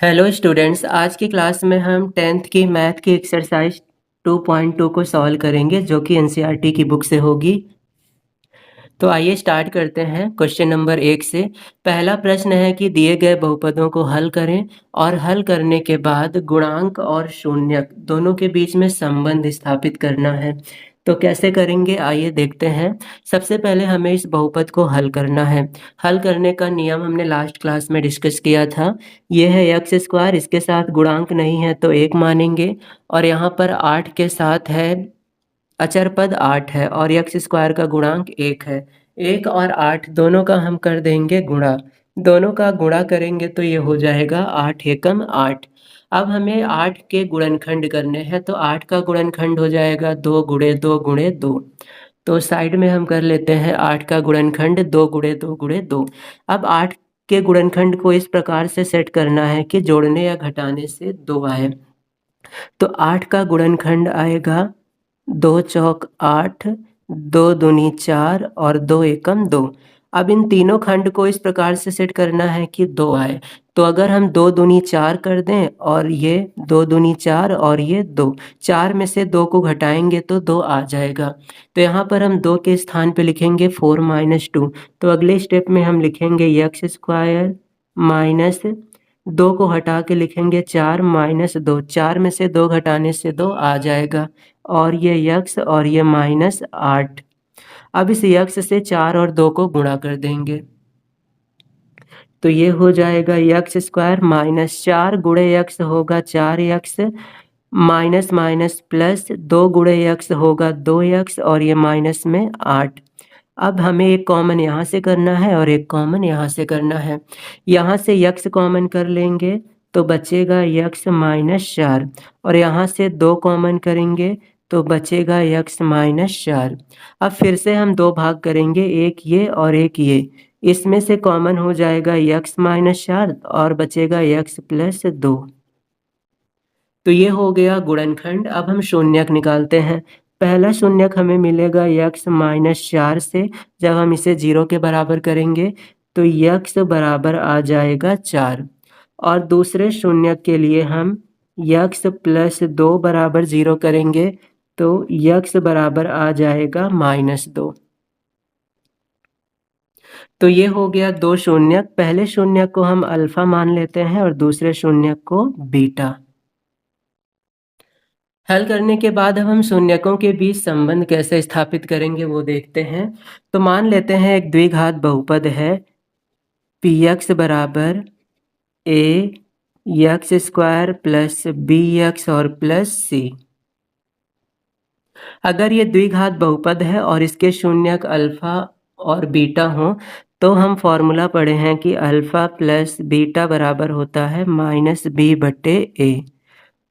Hello students, आज की class में हम 10th की मैथ की एक्सरसाइज 2.2 को सॉल्व करेंगे जो कि एनसीईआरटी की बुक से होगी। तो आइए स्टार्ट करते हैं क्वेश्चन नंबर 1 से। पहला प्रश्न है कि दिए गए बहुपदों को हल करें और हल करने के बाद गुणांक और शून्यक दोनों के बीच में संबंध स्थापित करना है। तो कैसे करेंगे आइए देखते हैं। सबसे पहले हमें इस बहुपद को हल करना है। हल करने का नियम हमने लास्ट क्लास में डिस्कस किया था। ये है एक्स स्क्वायर, इसके साथ गुणांक नहीं है तो 1 मानेंगे, और यहाँ पर 8 के साथ है अचर पद 8 है और एक्स स्क्वायर का गुणांक 1 है। 1 और 8 दोनों का हम कर देंगे गुणा। दोनों का गुणा करेंगे तो ये हो जाएगा 8 एकम 8। अब हमें 8 के गुणनखंड करने हैं, तो 8 का गुणनखंड हो जाएगा 2 गुणे 2 गुणे 2। तो साइड में हम कर लेते हैं 8 का गुणनखंड 2 गुणे 2 गुणे 2। अब 8 के गुणनखंड को इस प्रकार से सेट करना है कि जोड़ने या घटाने से 2 आए। तो 8 का गुणनखंड आएगा 2 चौक 8, 2 दूनी 4 और 2 एकम 2। अब इन तीनों खंड को इस प्रकार से सेट करना है कि 2 आए। तो अगर हम 2 दूनी 4 कर दें और ये 2 दूनी 4 और ये 2, 4 में से 2 को घटाएंगे तो 2 आ जाएगा। तो यहाँ पर हम 2 के स्थान पे लिखेंगे 4 माइनस 2। तो अगले स्टेप में हम लिखेंगे एक्स स्क्वायर माइनस 2 को हटा के लिखेंगे 4 माइनस 2। 4 में से 2 घटाने से 2 आ जाएगा, और ये यक्स और ये माइनस 8। अब इस यक्स से 4 और 2 को गुणा कर देंगे तो ये हो जाएगा यक्स स्क्वायर माइनस 4 गुणे यक्स होगा 4 यक्स, माइनस माइनस प्लस 2 गुणे यक्स होगा 2 यक्स, और ये माइनस में 8। अब हमें एक कॉमन यहाँ से करना है और एक कॉमन यहाँ से करना है। यहाँ से यक्स कॉमन कर लेंगे तो बचेगा यक्स माइनस 4, और यहाँ से 2 कॉमन करेंगे तो बचेगा यक्स माइनस 4। अब फिर से हम 2 भाग करेंगे, एक ये और एक ये। इसमें से कॉमन हो जाएगा यक्स माइनस 4 और बचेगा यक्स प्लस 2। तो ये हो गया गुणनखंड। अब हम शून्यक निकालते हैं। पहला शून्यक हमें मिलेगा यक्स माइनस 4 से। जब हम इसे 0 के बराबर करेंगे तो यक्स बराबर आ जाएगा 4। और दूसरे शून्यक के लिए हम यक्स प्लस 2 बराबर 0 करेंगे तो यक्स बराबर आ जाएगा माइनस 2। तो ये हो गया 2 शून्यक। पहले शून्यक को हम अल्फा मान लेते हैं और दूसरे शून्यक को बीटा। हल करने के बाद अब हम शून्यकों के बीच संबंध कैसे स्थापित करेंगे वो देखते हैं। तो मान लेते हैं एक द्विघात बहुपद है पी एक्स बराबर a x square plus b x और प्लस सी। अगर ये द्विघात बहुपद है और इसके शून्यक अल्फा और बीटा हो तो हम फॉर्मूला पढ़े हैं कि अल्फा प्लस बीटा बराबर होता है माइनस बी बटे ए,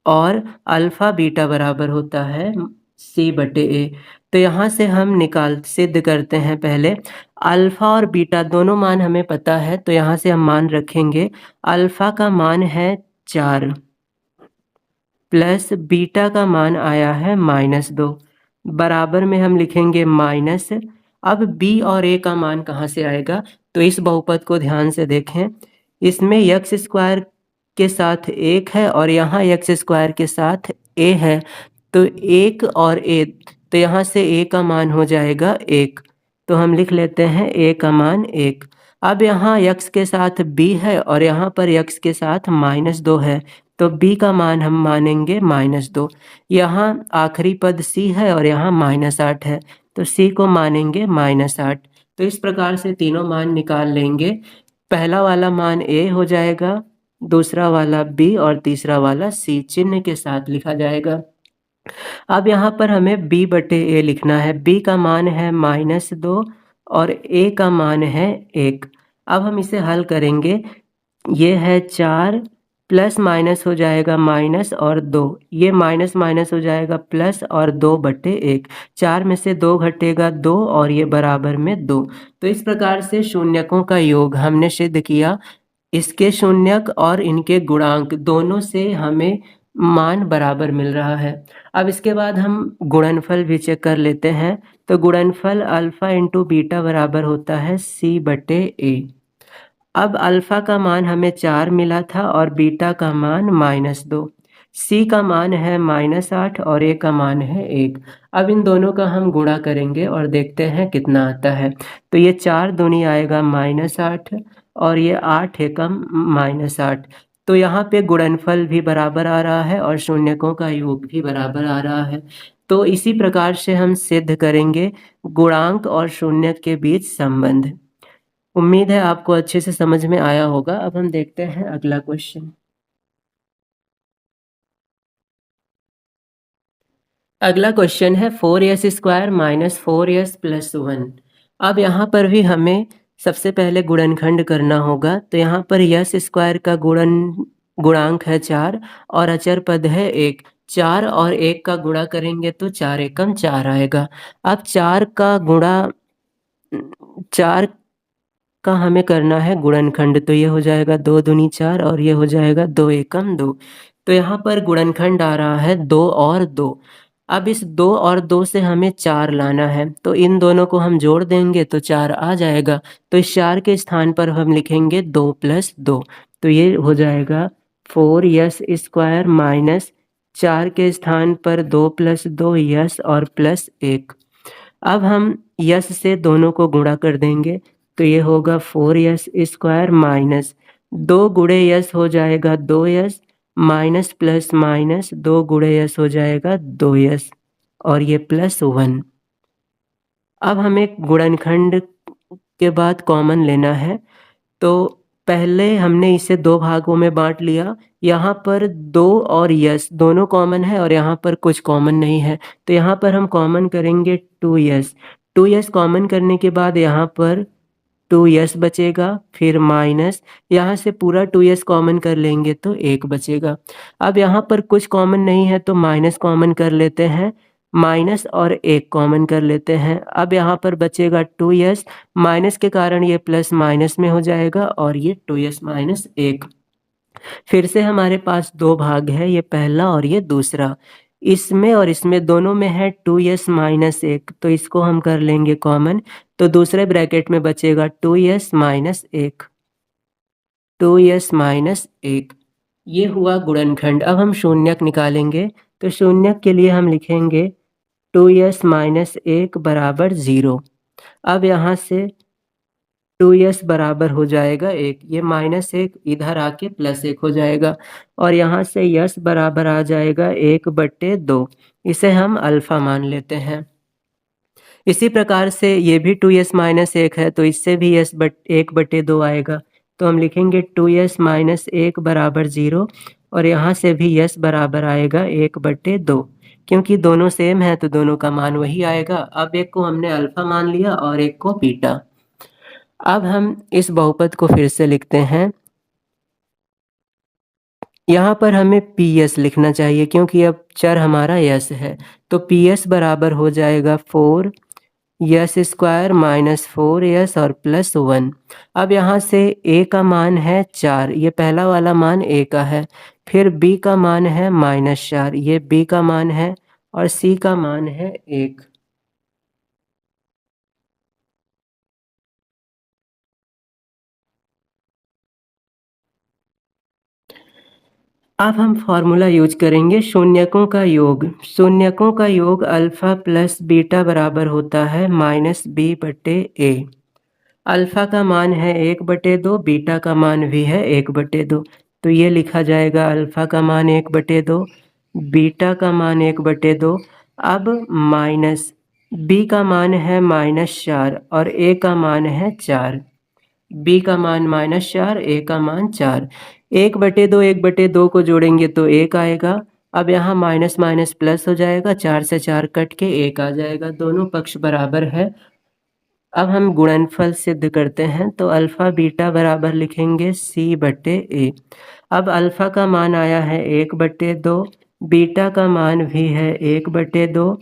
और अल्फा बीटा बराबर होता है सी बटे ए। तो यहाँ से हम सिद्ध करते हैं। पहले अल्फा और बीटा दोनों मान हमें पता है, तो यहाँ से हम मान रखेंगे। अल्फा का मान है 4 प्लस बीटा का मान आया है -2, बराबर में हम लिखेंगे माइनस। अब बी और ए का मान कहाँ से आएगा, तो इस बहुपद को ध्यान से देखें। इसमें एक्स स्क्वायर के साथ 1 है और यहाँ एक्स स्क्वायर के साथ ए है, तो 1 और ए, तो यहाँ से ए का मान हो जाएगा 1। तो हम लिख लेते हैं ए का मान 1। अब यहाँ x के साथ b है और यहाँ पर x के साथ -2 है, तो b का मान हम मानेंगे -2। यहाँ आखिरी पद c है और यहाँ -8 है, तो c को मानेंगे -8। तो इस प्रकार से तीनों मान निकाल लेंगे। पहला वाला मान a हो जाएगा, दूसरा वाला b और तीसरा वाला c चिन्ह के साथ लिखा जाएगा। अब यहाँ पर हमें b बटे ए लिखना है। b का मान है -2 और a का मान है 1। अब हम इसे हल करेंगे। ये है 4 प्लस माइनस हो जाएगा माइनस और 2, ये माइनस माइनस हो जाएगा प्लस और 2 बटे 1। 4 में से 2 घटेगा 2 और ये बराबर में 2। तो इस प्रकार से शून्यकों का योग हमने सिद्ध किया। इसके शून्यक और इनके गुणांक दोनों से हमें मान बराबर मिल रहा है। अब इसके बाद हम गुणनफल भी चेक कर लेते हैं। तो गुणनफल अल्फा इंटू बीटा बराबर होता है सी बटे ए। अब अल्फ़ा का मान हमें 4 मिला था और बीटा का मान -2। सी का मान है -8 और ए का मान है 1। अब इन दोनों का हम गुणा करेंगे और देखते हैं कितना आता है। तो ये 4 दूनी आएगा -8 और ये 8 एकम -8। तो यहाँ पे गुणनफल भी बराबर आ रहा है और शून्यकों का योग भी बराबर आ रहा है। तो इसी प्रकार से हम सिद्ध करेंगे गुणांक और शून्य के बीच संबंध। उम्मीद है आपको अच्छे से समझ में आया होगा। अब हम देखते हैं अगला क्वेश्चन। अगला क्वेश्चन है 4s² माइनस 4s प्लस 1। अब यहाँ पर भी हमें सबसे पहले गुणनखंड करना होगा। तो यहाँ पर यस स्क्वायर का गुणांक है 4 और अचर पद है 1। 4 और 1 का गुणा करेंगे तो 4 एकम 4 आएगा। अब 4 का गुणा 4 का हमें करना है गुणनखंड। तो ये हो जाएगा 2 दूनी 4 और ये हो जाएगा 2 एकम 2। तो यहाँ पर गुणनखंड आ रहा है 2 और 2। अब इस 2 और 2 से हमें 4 लाना है। तो इन दोनों को हम जोड़ देंगे तो 4 आ जाएगा। तो इस 4 के स्थान पर हम लिखेंगे 2 प्लस 2। तो ये हो जाएगा 4s² माइनस 4 के स्थान पर 2 प्लस 2 यस और प्लस 1। अब हम यस से दोनों को गुणा कर देंगे। तो ये होगा 4s² माइनस 2 गुणे यस हो जाएगा 2s माइनस प्लस माइनस 2 गुणे यस हो जाएगा 2s और ये प्लस 1। अब हमें गुणनखंड के बाद कॉमन लेना है। तो पहले हमने इसे 2 भागों में बांट लिया। यहाँ पर 2 और यस दोनों कॉमन है और यहाँ पर कुछ कॉमन नहीं है। तो यहाँ पर हम कॉमन करेंगे 2s। 2s कॉमन करने के बाद यहाँ पर 2s बचेगा, फिर माइनस यहाँ से पूरा 2s कॉमन कर लेंगे तो 1 बचेगा। अब यहाँ पर कुछ कॉमन नहीं है तो माइनस कॉमन कर लेते हैं। माइनस और 1 कॉमन कर लेते हैं। अब यहाँ पर बचेगा 2s, माइनस के कारण ये प्लस माइनस में हो जाएगा और ये 2s माइनस 1। फिर से हमारे पास 2 भाग है, ये पहला और ये दूसरा। इसमें और इसमें दोनों में है 2s माइनस 1। तो इसको हम कर लेंगे कॉमन। तो दूसरे ब्रैकेट में बचेगा 2s माइनस 1। 2s माइनस 1 ये हुआ गुणनखंड। अब हम शून्यक निकालेंगे। तो शून्यक के लिए हम लिखेंगे 2s माइनस 1 बराबर 0। अब यहाँ से 2s बराबर हो जाएगा 1। ये माइनस 1 इधर आके प्लस 1 हो जाएगा और यहाँ से यस बराबर आ जाएगा 1/2। इसे हम अल्फा मान लेते हैं। इसी प्रकार से ये भी 2s माइनस 1 है तो इससे भी यस 1/2 आएगा। तो हम लिखेंगे 2s माइनस 1 बराबर 0 और यहाँ से भी यस बराबर आएगा 1/2। क्योंकि दोनों सेम है तो दोनों का मान वही आएगा। अब एक को हमने अल्फा मान लिया और एक को बीटा। अब हम इस बहुपद को फिर से लिखते हैं। यहाँ पर हमें PS लिखना चाहिए क्योंकि अब चर हमारा यस है। तो PS बराबर हो जाएगा 4s² माइनस 4s और प्लस 1। अब यहाँ से A का मान है 4, ये पहला वाला मान A का है। फिर B का मान है -4, ये B का मान है और C का मान है 1। अब हम फॉर्मूला यूज करेंगे शून्यकों का योग। शून्यकों का योग अल्फा प्लस बीटा बराबर होता है -b/a। अल्फा का मान है 1/2, बीटा का मान भी है 1/2। तो ये लिखा जाएगा अल्फा का मान 1/2, बीटा का मान 1/2। अब माइनस b का मान है -4 और a का मान है 4। b का मान -4, a का मान 4। 1/2 1/2 को जोड़ेंगे तो 1 आएगा। अब यहाँ माइनस माइनस प्लस हो जाएगा, 4 से 4 कट के 1 आ जाएगा। दोनों पक्ष बराबर है। अब हम गुणनफल सिद्ध करते हैं। तो अल्फा बीटा बराबर लिखेंगे c/a। अब अल्फा का मान आया है 1/2, बीटा का मान भी है 1/2,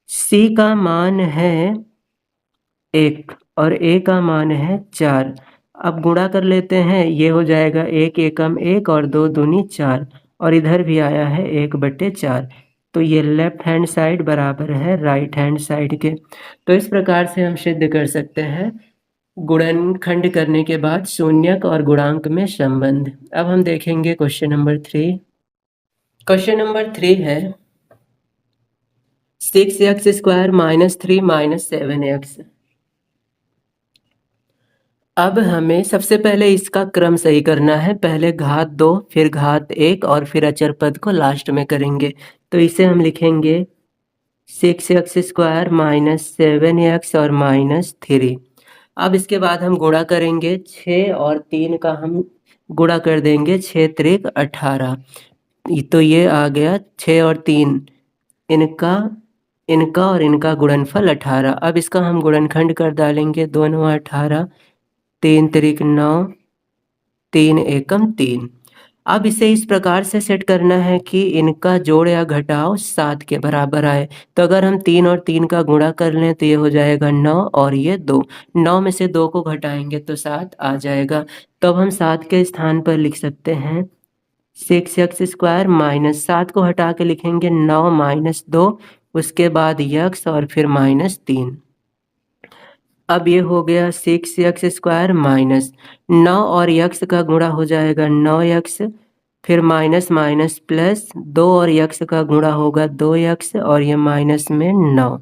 c का मान है 1 और a का मान है 4। अब गुणा कर लेते हैं। ये हो जाएगा 1 एकम 1 और 2 दूनी 4 और इधर भी आया है 1/4। तो ये लेफ्ट हैंड साइड बराबर है राइट हैंड साइड के। तो इस प्रकार से हम सिद्ध कर सकते हैं गुणनखंड करने के बाद शून्यक और गुणांक में संबंध। अब हम देखेंगे क्वेश्चन नंबर 3। क्वेश्चन नंबर 3 है 6x² - 3 - 7x। अब हमें सबसे पहले इसका क्रम सही करना है। पहले घात 2, फिर घात 1 और फिर अचर पद को लास्ट में करेंगे। तो इसे हम लिखेंगे 6x² - 7x और -3। अब इसके बाद हम गुणा करेंगे 6 और 3 का हम गुणा कर देंगे 6 त्रिक 18। तो ये आ गया 6 और 3 इनका इनका और इनका गुणनफल 18। अब इसका हम गुणनखंड कर डालेंगे 2 9 18, 3 त्रिक 9, 3 एकम 3। अब इसे इस प्रकार से सेट करना है कि इनका जोड़ या घटाव 7 के बराबर आए। तो अगर हम 3 और 3 का गुणा कर लें तो ये हो जाएगा 9 और ये 2। 9 में से 2 को घटाएंगे तो 7 आ जाएगा। तो अब हम 7 के स्थान पर लिख सकते हैं 6x² - 7 को हटा के लिखेंगे 9 - 2, उसके बाद यक्स और फिर -3। अब ये हो गया 6x² माइनस 9 और यक्स का गुणा हो जाएगा 9x, फिर माइनस माइनस प्लस 2 और यक्स का गुणा होगा 2x और ये माइनस में 9।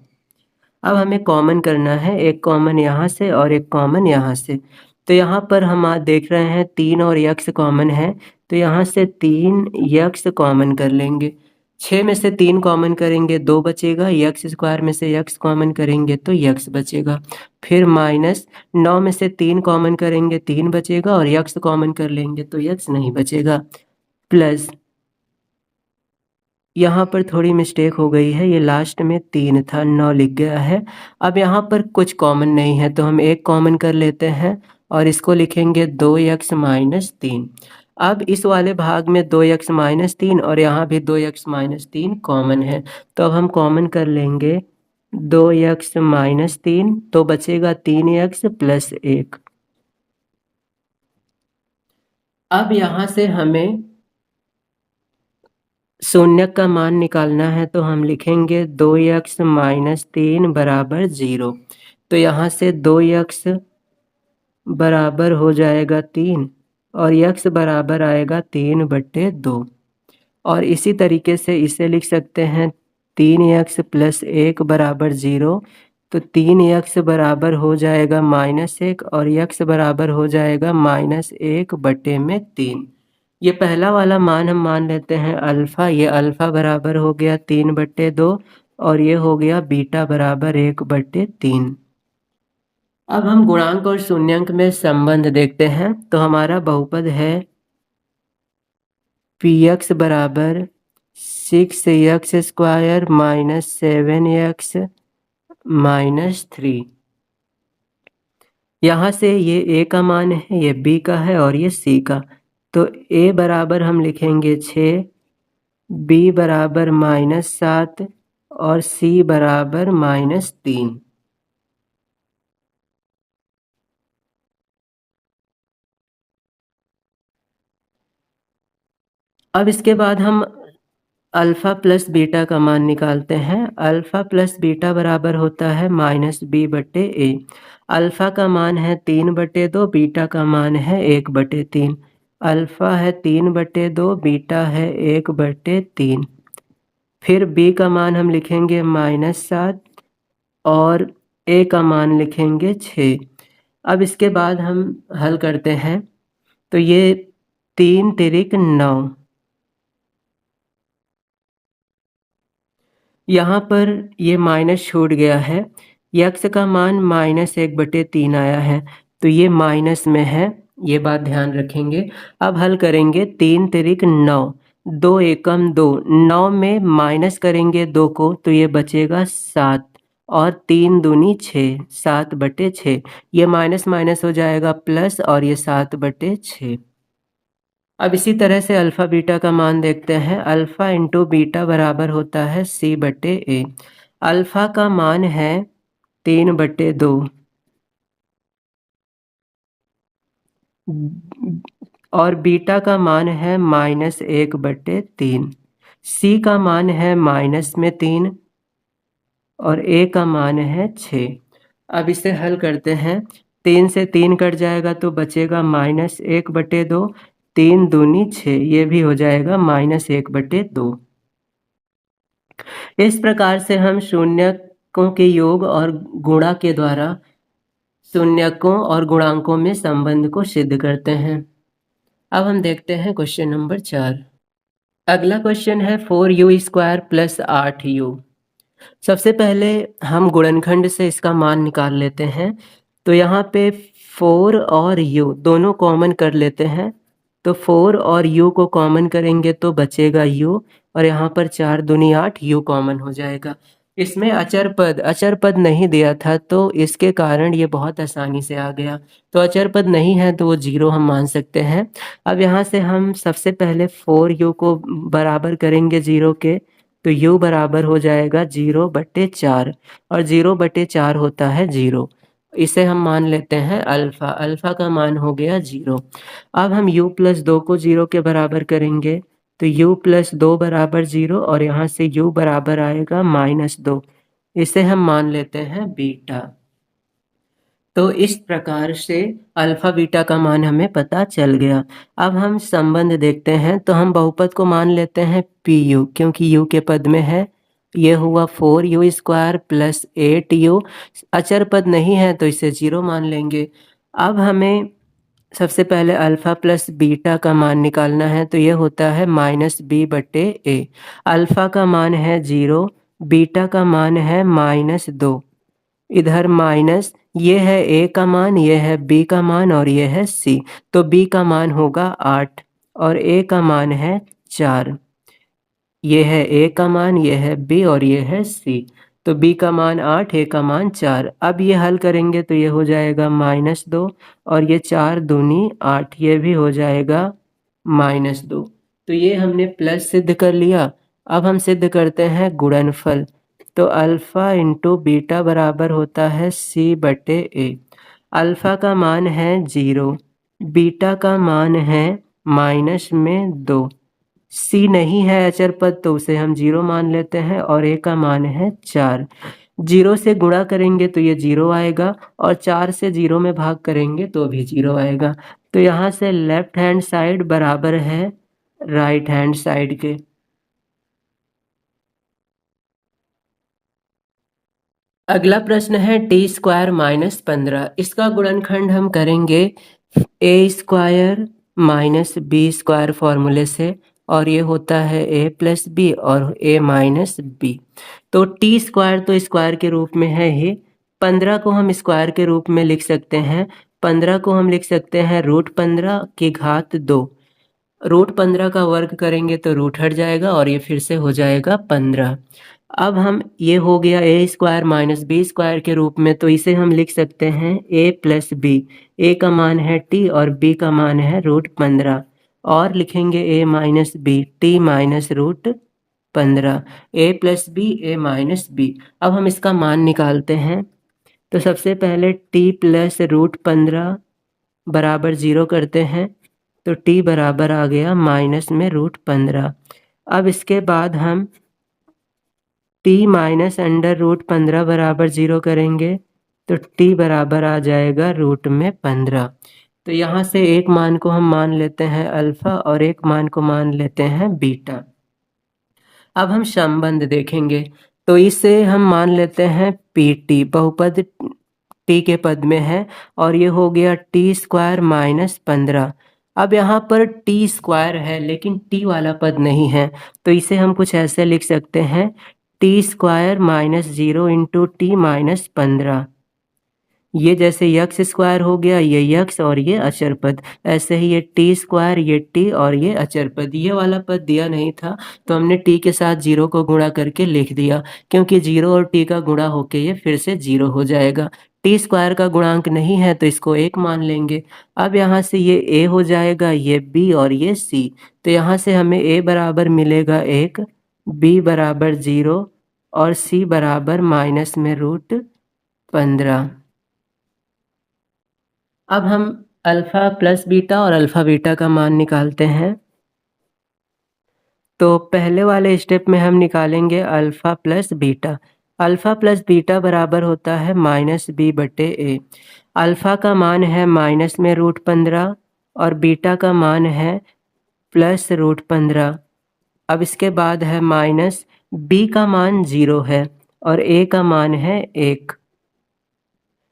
अब हमें कॉमन करना है, एक कॉमन यहाँ से और एक कॉमन यहाँ से। तो यहाँ पर हम आज देख रहे हैं 3 और यक्स कॉमन है, तो यहाँ से 3 यक्स कॉमन कर लेंगे। 6 में से 3 कॉमन करेंगे 2 बचेगा, x² में से x कॉमन करेंगे तो x बचेगा। फिर माइनस 9 में से 3 कॉमन करेंगे 3 बचेगा और x कॉमन कर लेंगे तो x नहीं बचेगा। प्लस यहाँ पर थोड़ी मिस्टेक हो गई है, ये लास्ट में 3 था 9 लिख गया है। अब यहाँ पर कुछ कॉमन नहीं है तो हम एक कॉमन कर लेते हैं और इसको लिखेंगे 2x - 3। अब इस वाले भाग में 2x - 3 और यहाँ भी 2x - 3 कॉमन है, तो अब हम कॉमन कर लेंगे 2x - 3, तो बचेगा 3x + 1। अब यहाँ से हमें शून्यक का मान निकालना है, तो हम लिखेंगे 2x - 3 बराबर 0। तो यहाँ से 2x बराबर हो जाएगा 3 और x बराबर आएगा 3/2। और इसी तरीके से इसे लिख सकते हैं 3x + 1 बराबर 0। तो 3x बराबर हो जाएगा -1 और x बराबर हो जाएगा -1/3। ये पहला वाला मान हम मान लेते हैं अल्फ़ा। ये अल्फ़ा बराबर हो गया 3/2 और ये हो गया बीटा बराबर 1/3। अब हम गुणांक और शून्यंक में संबंध देखते हैं। तो हमारा बहुपद है px बराबर 6x² - 7x - 3। यहाँ से ये a का मान है, ये b का है और ये c का। तो a बराबर हम लिखेंगे 6, b बराबर -7 और c बराबर -3। अब इसके बाद हम अल्फ़ा प्लस बीटा का मान निकालते हैं। अल्फ़ा प्लस बीटा बराबर होता है -b/a। अल्फ़ा का मान है 3/2, बीटा का मान है 1/3। अल्फ़ा है 3/2, बीटा है 1/3। फिर b का मान हम लिखेंगे -7 और a का मान लिखेंगे 6। अब इसके बाद हम हल करते हैं, तो ये 3 तिरिक 9। यहाँ पर ये माइनस छूट गया है, यक्स का मान -1/3 आया है, तो ये माइनस में है, ये बात ध्यान रखेंगे। अब हल करेंगे 3 तिरिक 9, 2 एकम 2, 9 में माइनस करेंगे 2 को तो ये बचेगा 7 और 3 दूनी 6, 7/6। ये माइनस माइनस हो जाएगा प्लस और ये 7/6। अब इसी तरह से अल्फ़ा बीटा का मान देखते हैं। अल्फ़ा इंटू बीटा बराबर होता है c/a। अल्फ़ा का मान है 3/2 और बीटा का मान है -1/3। c का मान है -3 और a का मान है 6। अब इसे हल करते हैं, 3 से 3 कट जाएगा तो बचेगा -1/2, 3 दूनी 6, ये भी हो जाएगा -1/2। इस प्रकार से हम शून्यकों के योग और गुणा के द्वारा शून्यकों और गुणांकों में संबंध को सिद्ध करते हैं। अब हम देखते हैं क्वेश्चन नंबर 4। अगला क्वेश्चन है 4u² + 8u। सबसे पहले हम गुणनखंड से इसका मान निकाल लेते हैं। तो यहाँ पे 4 और u दोनों कॉमन कर लेते हैं। तो 4 और u को कॉमन करेंगे तो बचेगा u, और यहाँ पर 4 दूनी 8, u कॉमन हो जाएगा। इसमें अचर पद नहीं दिया था, तो इसके कारण ये बहुत आसानी से आ गया। तो अचर पद नहीं है तो वो 0 हम मान सकते हैं। अब यहाँ से हम सबसे पहले 4u को बराबर करेंगे 0 के, तो u बराबर हो जाएगा 0/4, और 0/4 होता है 0। इसे हम मान लेते हैं अल्फ़ा। अल्फ़ा का मान हो गया 0। अब हम u + 2 को 0 के बराबर करेंगे, तो u + 2 बराबर 0, और यहाँ से u बराबर आएगा -2। इसे हम मान लेते हैं बीटा। तो इस प्रकार से अल्फ़ा बीटा का मान हमें पता चल गया। अब हम संबंध देखते हैं, तो हम बहुपद को मान लेते हैं PU, क्योंकि u के पद में है। ये हुआ 4u² + 8u। अचर पद नहीं है तो इसे 0 मान लेंगे। अब हमें सबसे पहले अल्फ़ा प्लस बीटा का मान निकालना है, तो ये होता है -b/a। अल्फ़ा का मान है 0, बीटा का मान है -2। इधर माइनस, ये है a का मान, ये है b का मान, और ये है c। तो b का मान होगा 8 और a का मान है 4। ये है a का मान, ये है b और ये है c। तो b का मान 8, a का मान 4। अब ये हल करेंगे तो ये हो जाएगा -2, और ये 4 दूनी 8, ये भी हो जाएगा -2। तो ये हमने प्लस सिद्ध कर लिया। अब हम सिद्ध करते हैं गुणनफल। तो अल्फ़ा इंटू बीटा बराबर होता है c/a। अल्फ़ा का मान है 0, बीटा का मान है -2। c नहीं है अचर पद, तो उसे हम 0 मान लेते हैं, और a का मान है 4। 0 से गुणा करेंगे तो ये 0 आएगा, और 4 से 0 में भाग करेंगे तो भी 0 आएगा। तो यहाँ से लेफ्ट हैंड साइड बराबर है राइट हैंड साइड के। अगला प्रश्न है t² - 15। इसका गुणनखंड हम करेंगे a² - b² फॉर्मूले से, और ये होता है a + b और a - b। तो t² तो स्क्वायर के रूप में है ही। 15 को हम स्क्वायर के रूप में लिख सकते हैं। 15 को हम लिख सकते हैं √15 की घात 2। √15 का वर्ग करेंगे तो रूट हट जाएगा, और ये फिर से हो जाएगा 15। अब हम, ये हो गया a² - b² के रूप में, तो इसे हम लिख सकते हैं a + b। a का मान है t और b का मान है √15, और लिखेंगे a - b, t -√15। a + b, a - b। अब हम इसका मान निकालते हैं। तो सबसे पहले t + √15 बराबर 0 करते हैं, तो t बराबर आ गया माइनस में √15। अब इसके बाद हम t -√15 बराबर 0 करेंगे, तो t बराबर आ जाएगा √15। तो यहाँ से एक मान को हम मान लेते हैं अल्फ़ा, और एक मान को मान लेते हैं बीटा। अब हम संबंध देखेंगे, तो इसे हम मान लेते हैं PT, बहुपद t के पद में है, और ये हो गया t² - 15। अब यहाँ पर t² है लेकिन t वाला पद नहीं है, तो इसे हम कुछ ऐसे लिख सकते हैं t² - 0 इंटू t - 15। ये जैसे x² हो गया, ये x और ये अचर पद। ऐसे ही ये t², ये t और ये अचर पद। ये वाला पद दिया नहीं था, तो हमने t के साथ 0 को गुणा करके लिख दिया, क्योंकि 0 और t का गुणा होके ये फिर से 0 हो जाएगा। t² का गुणांक नहीं है तो इसको 1 मान लेंगे। अब यहाँ से ये a हो जाएगा, ये b और ये c। तो यहाँ से हमें a बराबर मिलेगा 1, b बराबर 0 और c बराबर -√15। अब हम अल्फ़ा प्लस बीटा और अल्फ़ा बीटा का मान निकालते हैं। तो पहले वाले स्टेप में हम निकालेंगे alpha plus beta. Alpha plus beta बराबर होता है -b/a। अल्फ़ा का मान है -√15 और बीटा का मान है +√15। अब इसके बाद है माइनस, b का मान 0 है और a का मान है 1।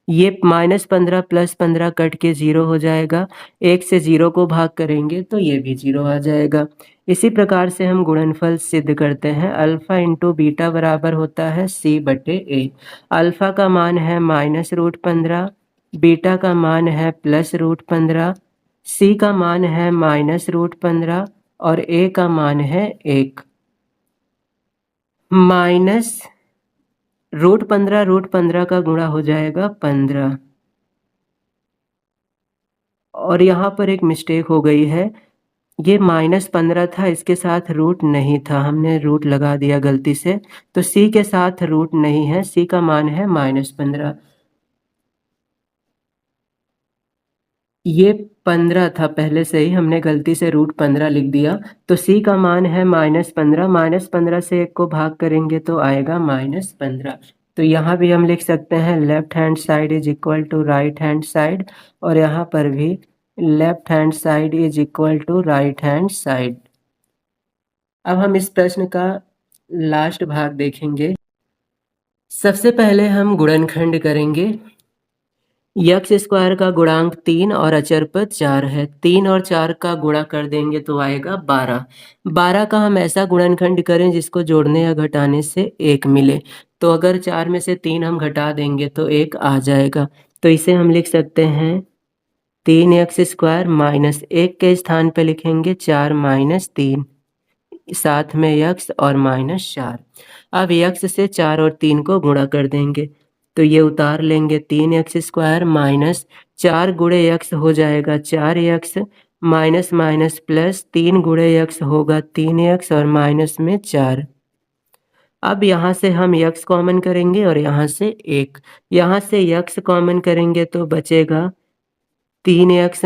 ये -15 + 15 कट के 0 हो जाएगा। 1 से 0 को भाग करेंगे तो ये भी 0 आ जाएगा। इसी प्रकार से हम गुणनफल सिद्ध करते हैं। अल्फ़ा इंटू बीटा बराबर होता है c/a। अल्फ़ा का मान है -√15, बीटा का मान है +√15, c का मान है -√15 और a का मान है 1। -√15 का गुणा हो जाएगा 15। और यहाँ पर एक मिस्टेक हो गई है, ये -15 था, इसके साथ रूट नहीं था, हमने रूट लगा दिया गलती से, तो c के साथ रूट नहीं है, c का मान है -15। ये 15 था पहले से ही, हमने गलती से √15 लिख दिया, तो c का मान है -15। -15 से 1 को भाग करेंगे तो आएगा -15। तो यहाँ भी हम लिख सकते हैं left hand side is equal to right hand side, और यहाँ पर भी left hand side is equal to right hand side. अब हम इस प्रश्न का लास्ट भाग देखेंगे। सबसे पहले हम गुणनखंड करेंगे। यक्स स्क्वायर का गुणांक 3 और अचर पद 4 है। 3 और 4 का गुणा कर देंगे तो आएगा 12। 12 का हम ऐसा गुणनखंड करें जिसको जोड़ने या घटाने से 1 मिले। तो अगर 4 में से 3 हम घटा देंगे तो 1 आ जाएगा। तो इसे हम लिख सकते हैं 3x² माइनस 1 के स्थान पे लिखेंगे 4 - 3, साथ में यक्स और -4। अब यक्स से 4 और 3 को गुणा कर देंगे तो ये उतार लेंगे। 3x² माइनस 4 गुणे यक्स हो जाएगा 4x, माइनस माइनस प्लस 3 गुणे यक्स होगा 3x और माइनस में 4। अब यहाँ से हम यक्स कॉमन करेंगे और यहाँ से 1। यहाँ से यक्स कॉमन करेंगे तो बचेगा 3x -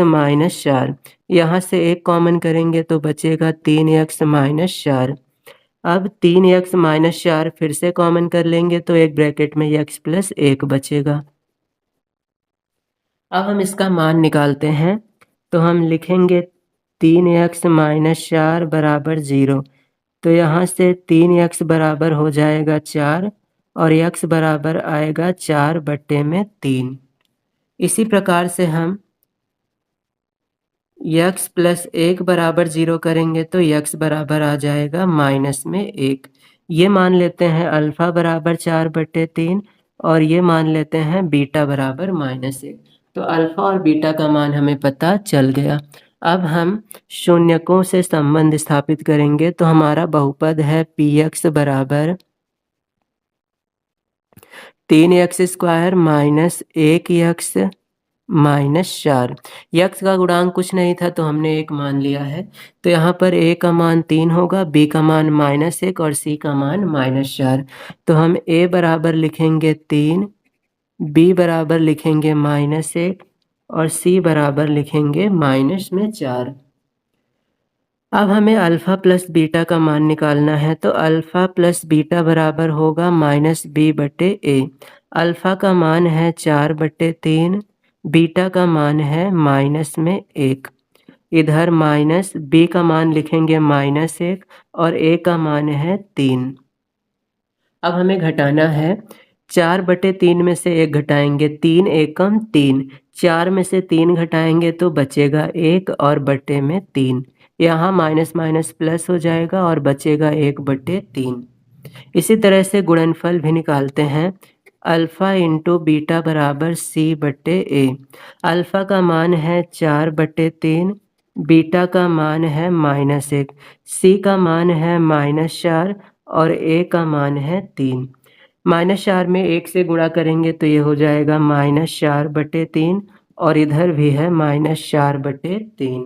4। यहाँ से 1 कॉमन करेंगे तो बचेगा 3x - 4। अब 3x - 4 फिर से कॉमन कर लेंगे तो एक ब्रैकेट में x + 1 बचेगा। अब हम इसका मान निकालते हैं तो हम लिखेंगे 3x - 4 बराबर 0। तो यहाँ से 3x बराबर हो जाएगा 4 और x बराबर आएगा 4/3। इसी प्रकार से हम x + 1 बराबर 0 करेंगे तो x बराबर आ जाएगा -1। ये मान लेते हैं अल्फ़ा बराबर 4/3 और ये मान लेते हैं बीटा बराबर -1। तो अल्फ़ा और बीटा का मान हमें पता चल गया। अब हम शून्यकों से संबंध स्थापित करेंगे तो हमारा बहुपद है px बराबर 3x² माइनस 1x -4। यक्स का गुणांक कुछ नहीं था तो हमने 1 मान लिया है। तो यहाँ पर a का मान 3 होगा, b का मान -1 और c का मान -4। तो हम a बराबर लिखेंगे 3, b बराबर लिखेंगे -1 और c बराबर लिखेंगे -4। अब हमें अल्फ़ा प्लस बीटा का मान निकालना है तो अल्फ़ा प्लस बीटा बराबर होगा -b/a। अल्फ़ा का मान है 4/3, बीटा का मान है -1। इधर माइनस b का मान लिखेंगे -1 और a का मान है 3। अब हमें घटाना है। 4/3 में से 1 घटाएंगे, 3 एकम 3। 4 में से 3 घटाएंगे तो बचेगा 1 और बट्टे में 3। यहाँ माइनस माइनस प्लस हो जाएगा और बचेगा 1/3। इसी तरह से गुणनफल भी निकालते हैं। अल्फ़ा इंटू बीटा बराबर c/a। अल्फ़ा का मान है 4/3, बीटा का मान है -1, c का मान है -4 और a का मान है 3। -4 में 1 से गुणा करेंगे तो ये हो जाएगा -4/3 और इधर भी है -4/3।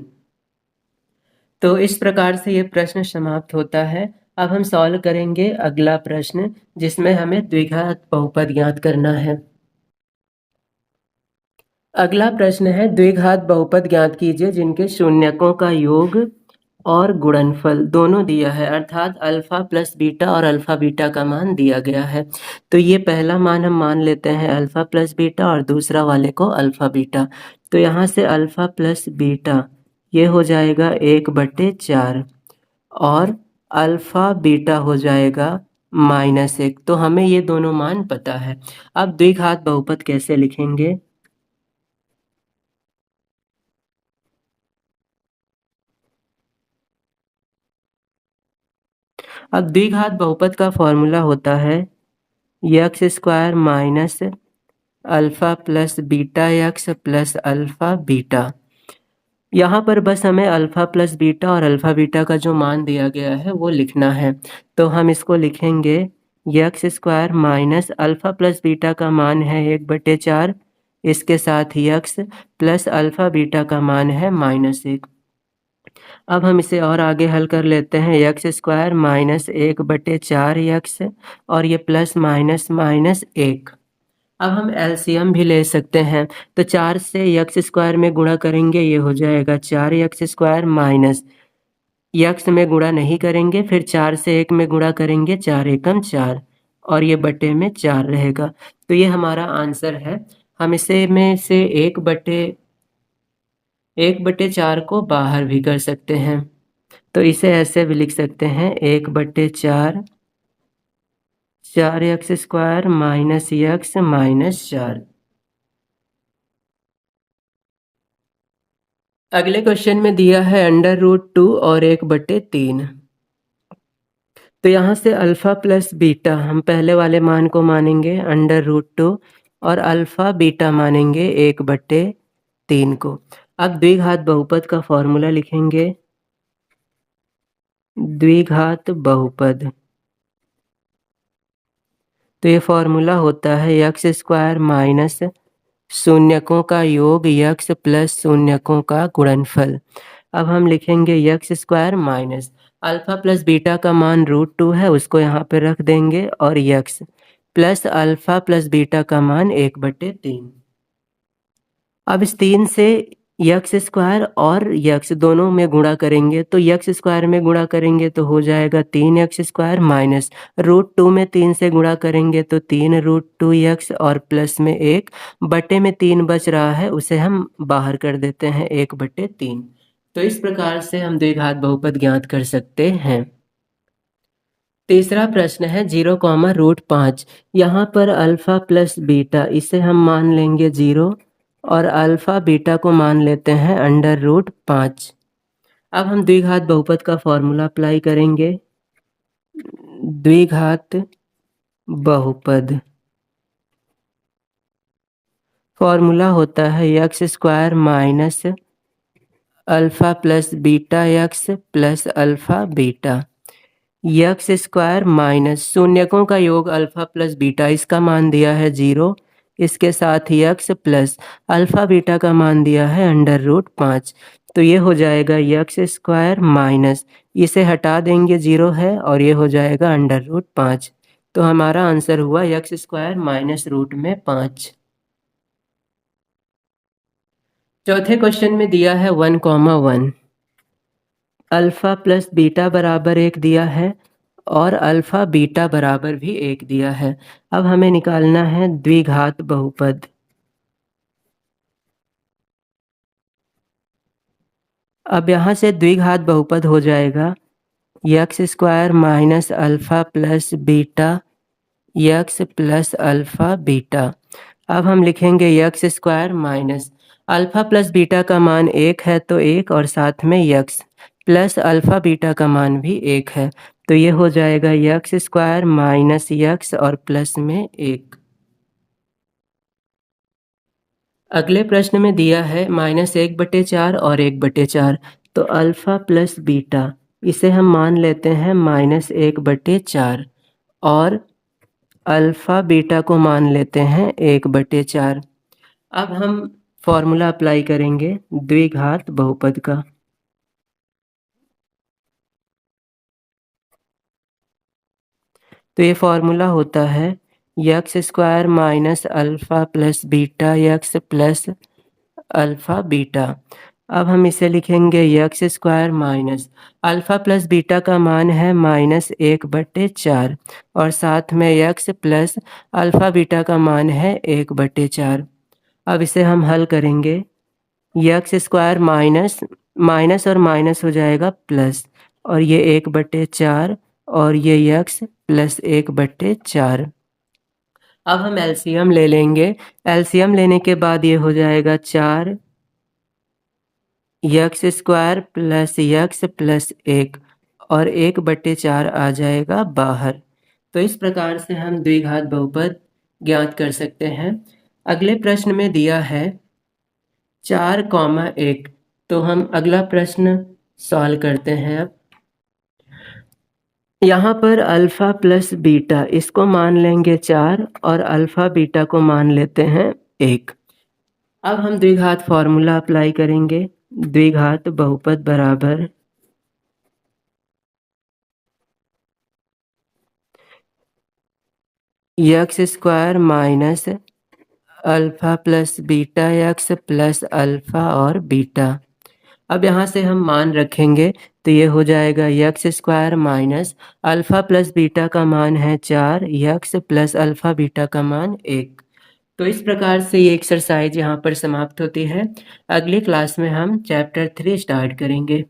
तो इस प्रकार से ये प्रश्न समाप्त होता है। अब हम सॉल्व करेंगे अगला प्रश्न जिसमें हमें द्विघात बहुपद ज्ञात करना है। अगला प्रश्न है द्विघात बहुपद ज्ञात कीजिए जिनके शून्यकों का योग और गुणनफल दोनों दिया है, अर्थात अल्फा प्लस बीटा और अल्फा बीटा का मान दिया गया है। तो ये पहला मान हम मान लेते हैं अल्फा प्लस बीटा और दूसरा वाले को अल्फा बीटा। तो यहाँ से अल्फा प्लस बीटा ये हो जाएगा 1/4 और अल्फा बीटा हो जाएगा -1। तो हमें ये दोनों मान पता है। अब द्विघात बहुपद कैसे लिखेंगे? अब द्विघात बहुपद का फॉर्मूला होता है x square minus alpha plus beta x plus alpha beta. यहाँ पर बस हमें अल्फा प्लस बीटा और अल्फा बीटा का जो मान दिया गया है वो लिखना है। तो हम इसको लिखेंगे x square minus alpha plus beta का मान है 1/4, इसके साथ ही एक्स प्लस अल्फा बीटा का मान है -1। अब हम इसे और आगे हल कर लेते हैं, एक्स स्क्वायर माइनस 1/4 एक्स और ये प्लस माइनस माइनस 1। अब हम एलसीएम भी ले सकते हैं। तो 4 से एक्स स्क्वायर में गुणा करेंगे, ये हो जाएगा 4x स्क्वायर माइनस एक्स में गुणा नहीं करेंगे, फिर 4 से 1 में गुणा करेंगे, 4 एकम 4 और ये बटे में 4 रहेगा। तो ये हमारा आंसर है। हम इसे में से 1/4 को बाहर भी कर सकते हैं। तो इसे ऐसे भी लिख सकते हैं 1/4 4x square minus x minus 4। अगले क्वेश्चन में दिया है √2 और 1/3। तो यहाँ से अल्फा प्लस बीटा हम पहले वाले मान को मानेंगे √2 और अल्फा बीटा मानेंगे 1/3 को। अब द्विघात बहुपद का फॉर्मूला लिखेंगे। द्विघात बहुपद, तो ये फॉर्मूला होता है एक्स स्क्वायर माइनस शून्यकों का योग एक्स प्लस शून्यकों का गुणनफल। अब हम लिखेंगे x square minus alpha plus beta का मान √2 है, उसको यहाँ पे रख देंगे, और x plus alpha plus beta का मान 1/3। अब इस 3 से एक्स स्क्वायर और एक्स दोनों में गुणा करेंगे, तो एक्स स्क्वायर में गुणा करेंगे तो हो जाएगा 3x स्क्वायर माइनस √2 में 3 से गुणा करेंगे तो 3√2x और प्लस में 1 बटे में 3 बच रहा है, उसे हम बाहर कर देते हैं 1/3। तो इस प्रकार से हम द्विघात बहुपद ज्ञात कर सकते हैं। तीसरा प्रश्न है 0,5। यहाँ पर अल्फा प्लस बीटा इसे हम मान लेंगे 0 और अल्फा बीटा को मान लेते हैं √5। अब हम द्विघात बहुपद का फॉर्मूला अप्लाई करेंगे। द्विघात बहुपद फॉर्मूला होता है x square minus alpha plus beta x plus alpha beta. X square minus शून्यकों का योग अल्फा प्लस बीटा, इसका मान दिया है 0, इसके साथ ही एक्स प्लस अल्फा बीटा का मान दिया है √5। तो ये हो जाएगा एक्स स्क्वायर माइनस, इसे हटा देंगे 0 है और ये हो जाएगा √5। तो हमारा आंसर हुआ एक्स स्क्वायर माइनस √5। चौथे क्वेश्चन में दिया है 1,1। अल्फा प्लस बीटा बराबर 1 दिया है और अल्फा बीटा बराबर भी 1 दिया है। अब हमें निकालना है द्विघात बहुपद। अब यहाँ से द्विघात बहुपद हो जाएगा x square minus alpha plus beta x plus alpha beta. अब हम लिखेंगे x square minus alpha plus beta का मान 1 है तो 1 और साथ में एक्स प्लस अल्फा बीटा का मान भी 1 है, तो ये हो जाएगा एक्स स्क्वायर माइनस एक्स और प्लस में 1। अगले प्रश्न में दिया है -1/4 और 1/4। तो अल्फा प्लस बीटा इसे हम मान लेते हैं -1/4 और अल्फा बीटा को मान लेते हैं 1/4। अब हम फॉर्मूला अप्लाई करेंगे द्विघात बहुपद का। तो ये फॉर्मूला होता है x square minus alpha plus beta x plus alpha beta. अब हम इसे लिखेंगे x square minus alpha plus beta का मान है -1/4 और साथ में यक्स प्लस अल्फ़ा बीटा का मान है 1/4। अब इसे हम हल करेंगे। यक्स स्क्वायर माइनस माइनस और माइनस हो जाएगा प्लस और ये 1/4 और ये यक्स प्लस 1/4। अब हम एलसीएम ले लेंगे। एलसीएम लेने के बाद ये हो जाएगा 4 x square plus x plus 1 और 1/4 आ जाएगा बाहर। तो इस प्रकार से हम द्विघात बहुपद ज्ञात कर सकते हैं। अगले प्रश्न में दिया है 4, 1। तो हम अगला प्रश्न सॉल्व करते हैं। अब यहाँ पर अल्फ़ा प्लस बीटा इसको मान लेंगे 4 और अल्फ़ा बीटा को मान लेते हैं 1। अब हम द्विघात फॉर्मूला अप्लाई करेंगे। द्विघात बहुपद बराबर x square minus alpha plus beta x plus alpha और बीटा। अब यहाँ से हम मान रखेंगे तो ये हो जाएगा x square minus alpha plus beta का मान है 4 यक्स प्लस अल्फ़ा बीटा का मान 1। तो इस प्रकार से ये एक्सरसाइज यहाँ पर समाप्त होती है। अगली क्लास में हम चैप्टर 3 स्टार्ट करेंगे।